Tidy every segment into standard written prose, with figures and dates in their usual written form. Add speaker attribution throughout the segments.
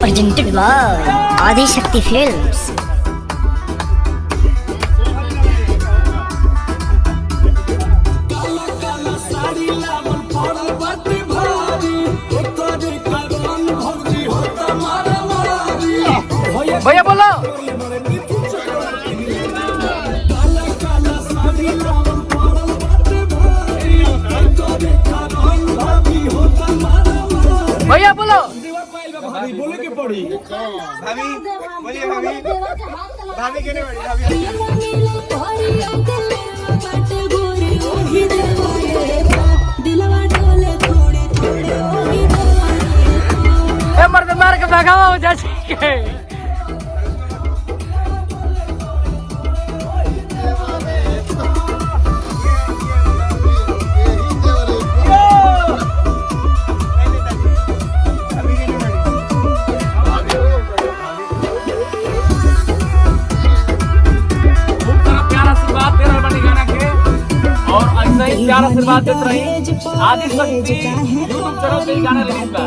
Speaker 1: presented by Adi Shakti Films.
Speaker 2: भैया बोलो भैया बोलो
Speaker 3: भाभी बोले के पड़ी भाभी बोलिए भाभी भाभी के नहीं
Speaker 2: ए मर्द मार के भगावा हो जा के प्यार आशीर्वाद देते रही आदि शक्ति यूट्यूब चैनल पे गाना रिलीज बा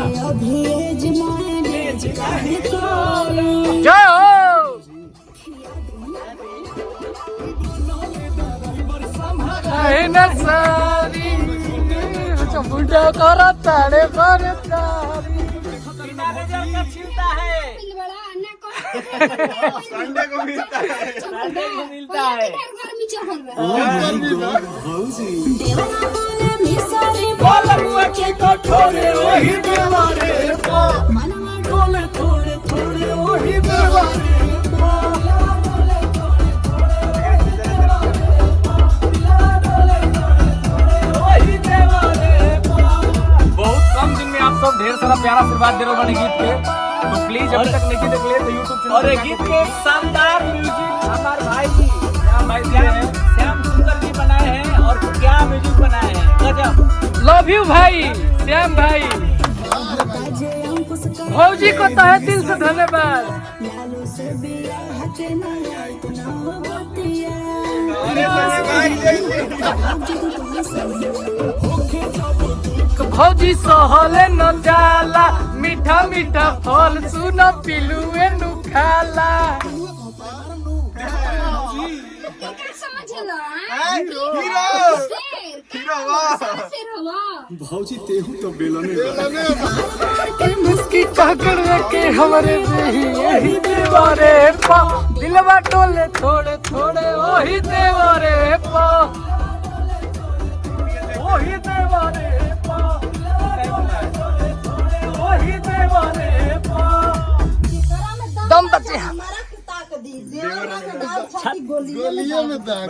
Speaker 2: जय हो सारी बुढ़ा करा तारे पर तारी छिलता है
Speaker 3: संडे को मिलता है
Speaker 2: बहुत कम दिन में आप सब ढेर सारा प्यारा आशीर्वाद दे रहे हो गीत पे, तो प्लीज अभी तक नहीं देख ले तो यूट्यूब चैनल और गीत के शानदार म्यूजिक हमारे भाई जी श्याम सुंदर जी बनाए हैं और क्या म्यूजिक बनाए हैं गजब। लव यू भाई श्याम भाई, भौजी को तहे दिल से धन्यवाद। भौजी सहले न जाला मीठा मीठा फल सुन पिलुए नु खाला।
Speaker 3: भौजी तेहू तो बेलने
Speaker 2: मुस्की पकड़ के हमारे यही देवारे पा दिलवा टोले थोड़े थोड़े वही देवारे पा वही देवारे पा वही देवारे पा। दम बचे
Speaker 3: गोलियों में दाग